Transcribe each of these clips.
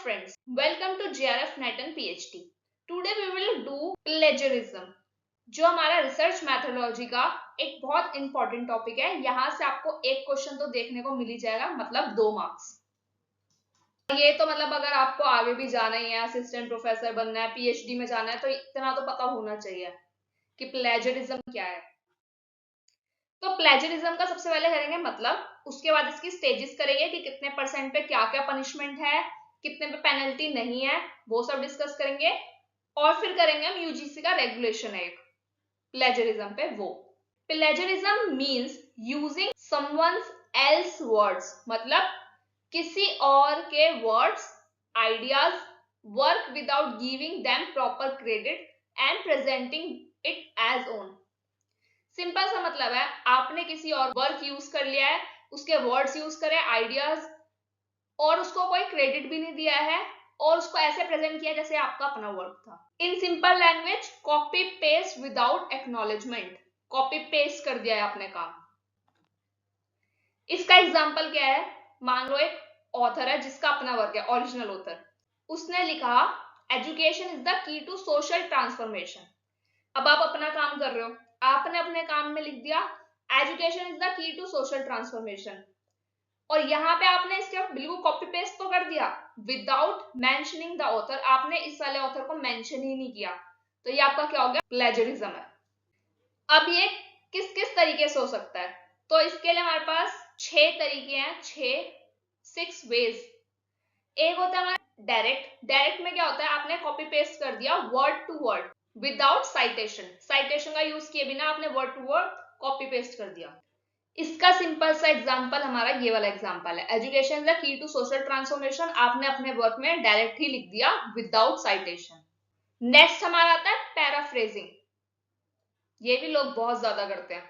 friends, welcome to JRF NET and PhD. Today we will do plagiarism, जो हमारा research mythology का एक बहुत इंपॉर्टेंट टॉपिक है। यहाँ से आपको एक क्वेश्चन तो देखने को मिल ही जाएगा, मतलब 2 मार्क्स। ये तो मतलब अगर आपको आगे भी जाना ही है, असिस्टेंट प्रोफेसर बनना है, पीएचडी में जाना है, तो इतना तो पता होना चाहिए कि प्लेजरिज्म क्या है। तो प्लेजरिज्म का सबसे पहले करेंगे मतलब, उसके बाद इसकी स्टेजेस करेंगे कि कितने परसेंट पे क्या क्या पनिशमेंट है, कितने पे पेनल्टी नहीं है, वो सब डिस्कस करेंगे। और फिर करेंगे हम यूजीसी का रेगुलेशन है एक प्लेजरिज्म पे। वो plagiarism means using someone's else words, मतलब किसी और के words, ideas, work without giving them proper credit and presenting it as own. Simple सा मतलब है, आपने किसी और वर्क यूज कर लिया है, उसके वर्ड्स यूज करे, आइडियाज, और उसको कोई क्रेडिट भी नहीं दिया है और उसको ऐसे प्रेजेंट किया जैसे आपका अपना वर्क था। In simple language, copy paste without acknowledgement, copy paste कर दिया है आपने काम। इसका एग्जाम्पल क्या है? मान लो एक ऑथर है जिसका अपना वर्क है, ओरिजिनल ऑथर, उसने लिखा education is the key to social transformation. अब आप अपना काम कर रहे हो, आपने अपने काम में लिख दिया education is the key to social transformation, और यहाँ पे आपने इसके बिल्कुल कॉपी पेस्ट तो कर दिया विदाउट मेंशनिंग द ऑथर, आपने इस वाले ऑथर को मेंशन ही नहीं किया, तो ये आपका क्या हो गया? प्लेजरिज्म है। अब ये किस किस तरीके से हो सकता है? तो इसके लिए हमारे पास 6 तरीके हैं, 6 वेज। एक होता है हमारा डायरेक्ट। डायरेक्ट में क्या होता है? आपने कॉपी पेस्ट कर दिया word to word without citation, citation का यूज किए बिना आपने word to word copy paste कर दिया। इसका सिंपल सा एग्जांपल हमारा ये वाला एग्जांपल है, education is the key to social transformation. आपने अपने वर्क में डायरेक्ट ही लिख दिया विदाउट साइटेशन। नेक्स्ट हमारा आता है पैराफ्रेजिंग। ये भी लोग बहुत ज्यादा करते हैं।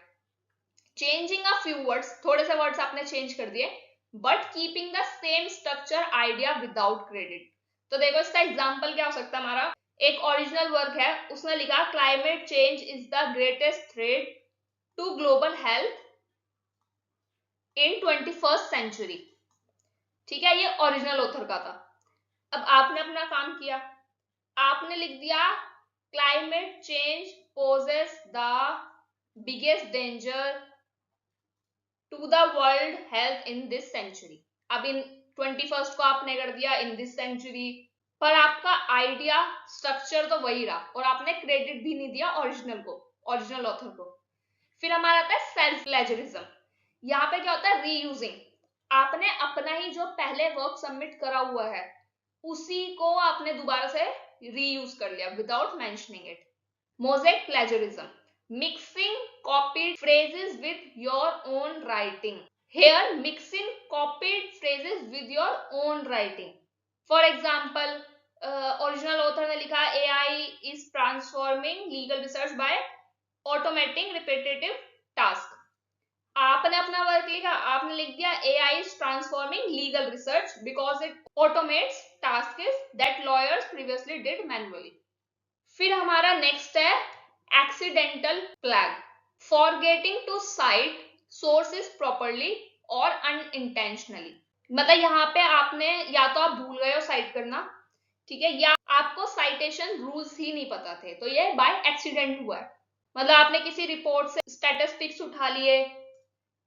चेंजिंग अ फ्यू वर्ड्स, थोड़े से वर्ड्स आपने चेंज कर दिए, but keeping the same structure idea without credit. तो देखो इसका एग्जांपल क्या हो सकता है हमारा, एक ओरिजिनल वर्क है, उसने लिखा climate change is the greatest threat to global health in 21st century. ठीक है, ये ओरिजिनल ऑथर का था। अब आपने अपना काम किया, आपने लिख दिया climate change poses the biggest danger to the world health in this century. अब इन 21st को आपने कर दिया इन दिस सेंचुरी, पर आपका आइडिया स्ट्रक्चर तो वही रहा और आपने क्रेडिट भी नहीं दिया ओरिजिनल को, ओरिजिनल ऑथर को। फिर हमारा आता है सेल्फ प्लेजरिज्म। यहाँ पे क्या होता है? रीयूजिंग। आपने अपना ही जो पहले वर्क सबमिट करा हुआ है उसी को आपने दोबारा से रीयूज कर लिया without mentioning it. Mosaic plagiarism, mixing copied phrases with your own writing. Here mixing copied phrases with your own writing. For example, original author ने लिखा AI is transforming legal research by automating repetitive task. आपने अपना work लिखा, आपने लिख दिया AI is transforming legal research because it automates tasks that lawyers previously did manually. फिर हमारा नेक्स्ट है accidental plag, forgetting to cite sources properly और अनइंटेंशनली। मतलब यहाँ पे आपने या तो आप भूल गए हो साइट करना, ठीक है, या आपको साइटेशन रूल्स ही नहीं पता थे, तो ये बाय एक्सीडेंट हुआ है। मतलब आपने किसी रिपोर्ट से स्टैटिस्टिक्स उठा लिए,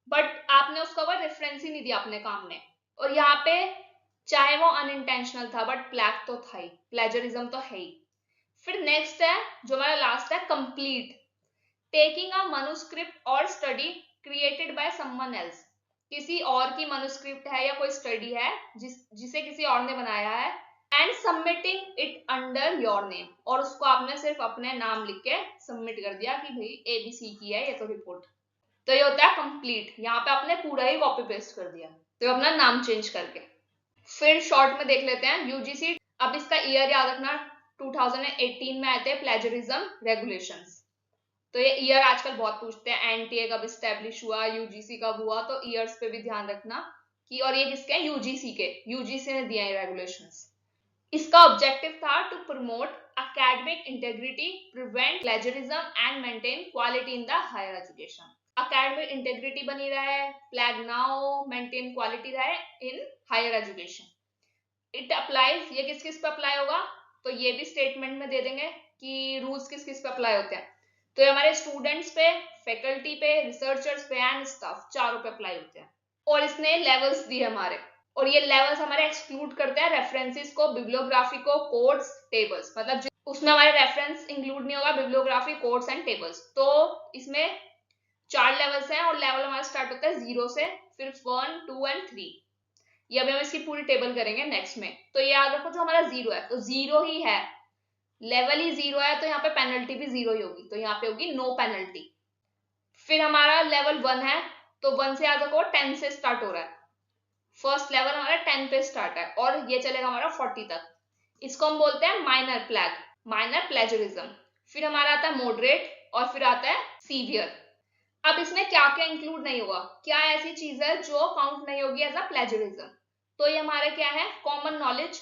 बट आपने उसका कोई रेफरेंस ही नहीं दिया अपने काम में, और यहाँ पे चाहे वो अनइंटेंशनल था बट प्लैग तो था ही, प्लेजरिज्म तो है ही। फिर नेक्स्ट है जो हमारा लास्ट है कंप्लीट, टेकिंग अ मनुस्क्रिप्ट और study created by someone else. किसी और की मनुस्क्रिप्ट है या कोई स्टडी है जिसे किसी और ने बनाया है, and submitting it under your name, और उसको आपने सिर्फ अपने नाम लिख के सबमिट कर दिया कि भाई ABC की है ये तो रिपोर्ट। तो ये होता है कंप्लीट, यहाँ पे आपने पूरा ही कॉपी पेस्ट कर दिया, तो अपना नाम चेंज करके। फिर शॉर्ट में देख लेते हैं यूजीसी। अब इसका ईयर याद रखना, 2018 में आए थे प्लेजरिज्म रेगुलेशंस। तो ये ईयर आजकल बहुत पूछते हैं, एनटीए कब स्टैब्लिश हुआ, यूजीसी कब हुआ, तो ईयर्स पे भी ध्यान रखना कि, और ये किसके हैं? यूजीसी के, यूजीसी ने दिया है रेगुलेशंस। इसका ऑब्जेक्टिव था to promote academic integrity, prevent plagiarism and maintain quality in the higher education. Academic integrity बनी रहे, प्लैग ना हो, मेंटेन क्वालिटी रहे in higher education. It applies, ये किस किस पे अप्लाई होगा, तो ये भी स्टेटमेंट में दे देंगे कि रूल्स किस किस पे अप्लाई होते हैं। तो ये हमारे स्टूडेंट्स पे, फैकल्टी पे, रिसर्चर्स पे एंड स्टाफ, चारों पे अप्लाई होते हैं। और इसने लेवल्स दिए हमारे, और ये लेवल्स हमारे एक्सक्लूड करते हैं रेफरेंसेस को, बिब्लियोग्राफी को, कोड्स, टेबल्स, मतलब उसमें हमारे रेफरेंस इंक्लूड नहीं होगा, बिब्लियोग्राफी, कोड्स एंड टेबल्स। तो इसमें 4 लेवल्स हैं और लेवल हमारा स्टार्ट होता है 0 से, फिर 1, 2 एंड 3। ये अभी हम इसकी पूरी टेबल करेंगे नेक्स्ट में। तो ये याद रखो जो हमारा 0 है तो 0 ही है, लेवल ही 0 है, तो यहाँ पे पेनल्टी भी 0 ही होगी, तो यहाँ पे होगी नो पेनल्टी। फिर हमारा लेवल 1 है, तो 1 से याद रखो 10 से स्टार्ट हो रहा है, फर्स्ट लेवल हमारा 10 पे स्टार्ट है और ये चलेगा हमारा 40 तक। इसको हम बोलते हैं माइनर प्लैग, माइनर प्लेजरिज्म। फिर हमारा आता है मॉडरेट और फिर आता है सीवियर। अब इसमें क्या क्या इंक्लूड नहीं होगा, क्या ऐसी चीज है जो काउंट नहीं होगी एज अ प्लेजरिज्म, तो ये हमारे क्या है, common knowledge,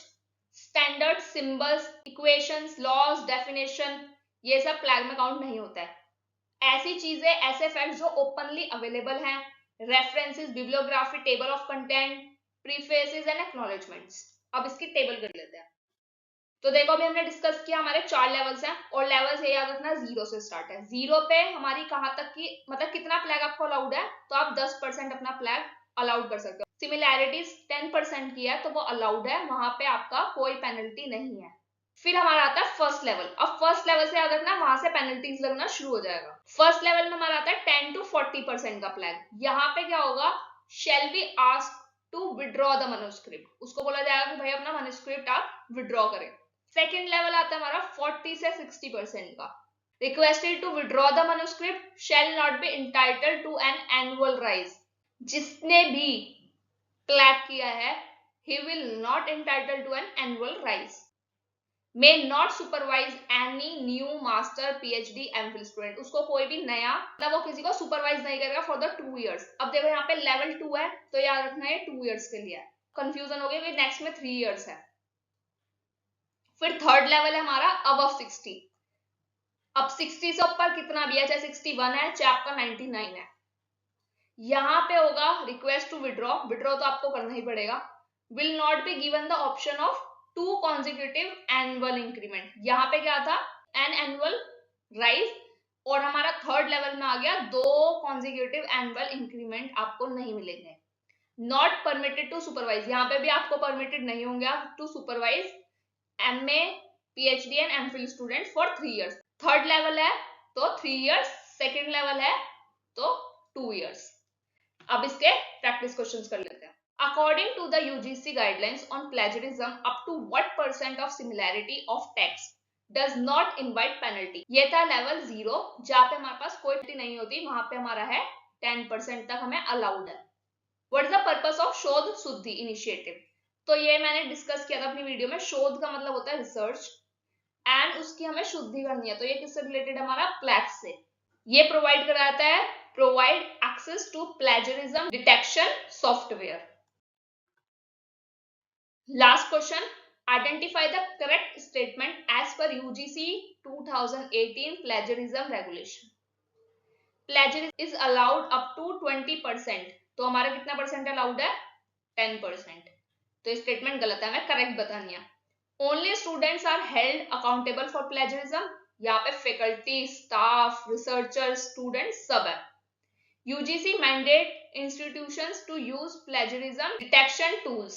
standard symbols, equations, laws, definition, ये सब प्लैग में काउंट नहीं होता है। ऐसी चीजें, ऐसे फैक्ट्स जो ओपनली अवेलेबल हैं, references, bibliography, table of content, prefaces and acknowledgements. अब इसकी टेबल कर लेते हैं। तो देखो अभी हमने डिस्कस किया हमारे 4 लेवल्स हैं और लेवल्स ये याद रखना 0 से स्टार्ट है। 0 पे हमारी कहां तक की, मतलब कितना फ्लैग आपको अलाउड है, तो आप 10% अपना फ्लैग अलाउड कर सकते हो। सिमिलैरिटीज 10% की है तो वो अलाउड है, वहां पे आपका कोई पेनल्टी नहीं है। फिर हमारा आता है फर्स्ट लेवल। अब फर्स्ट लेवल से याद रखना वहां से पेनल्टीज लगना शुरू हो जाएगा। फर्स्ट लेवल में हमारा आता है 10 to 40% का फ्लैग। यहाँ पे क्या होगा, shall be ask to withdraw the manuscript, उसको बोला जाएगा कि भाई अपना मैन्युस्क्रिप्ट आप विड्रॉ करें। सेकेंड लेवल आता है हमारा 40 से 60% का। Requested to withdraw the manuscript shall not be entitled to an annual rise. जिसने भी फ्लैग किया है he will not entitled to an annual rise, may not supervise any new master PhD MPhil student। उसको कोई भी नया, मतलब वो किसी को सुपरवाइज नहीं करेगा फॉर द 2 years। अब देखो यहाँ पे लेवल 2 है तो याद रखना है 2 years के लिए है, कंफ्यूजन हो गई, नेक्स्ट में 3 years है। फिर थर्ड लेवल है हमारा अबव 60। अब 60 से ऊपर कितना भी है, चाहे 61 है चाहे आपका 99 है, यहां पे होगा रिक्वेस्ट टू विड्रॉ, विड्रॉ तो आपको करना ही पड़ेगा। Will not be given the option of 2 consecutive annual increment. यहाँ पे क्या था, एन एनुअल राइज, और हमारा थर्ड लेवल में आ गया 2 consecutive एनुअल इंक्रीमेंट आपको नहीं मिलेंगे। नॉट परमिटेड टू सुपरवाइज, यहाँ पे भी आपको परमिटेड नहीं होंगे to supervise MA, PhD and MPhil student for 3 years। Third level है तो 3 years, सेकेंड लेवल है तो 2 years। अब इसके प्रैक्टिस क्वेश्चंस कर लेते हैं। According to the UGC guidelines on plagiarism, up to what % of similarity of text does not invite penalty. ये था लेवल 0 जहां पे हमारे पास कोई पेनल्टी नहीं होती, वहां पे हमारा है 10% तक हमें अलाउड है। What is the purpose of शोध शुद्धि इनिशिएटिव, तो ये मैंने डिस्कस किया था अपनी वीडियो में। शोध का मतलब होता है रिसर्च एंड उसकी हमें शुद्धि करनी है, तो ये किससे रिलेटेड है, हमारा प्लैग से। ये प्रोवाइड कराता है, provide access to plagiarism detection software. Last question, identify the correct statement as per UGC 2018 plagiarism regulation. Plagiarism is allowed up to 20%, तो हमारा कितना परसेंट अलाउड है, 10%। तो स्टेटमेंट गलत है, हमें करेक्ट बतानी है। Only students are held accountable for plagiarism, यहाँ पे फैकल्टी, स्टाफ, रिसर्चर, स्टूडेंट सब है। UGC mandate institutions to use plagiarism detection tools.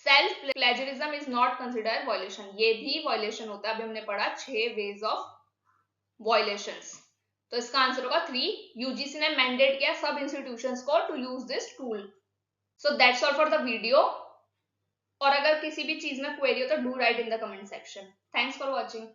Self plagiarism is not considered violation, ये भी वायलेशन होता है। अभी हमने पढ़ा 6 वेज ऑफ वायलेशंस, तो इसका आंसर होगा 3। UGC ने मैंडेट किया सब इंस्टीट्यूशंस को to use this tool. So that's all for the video. और अगर किसी भी चीज में क्वेरी हो तो do write in the comment section. Thanks for watching.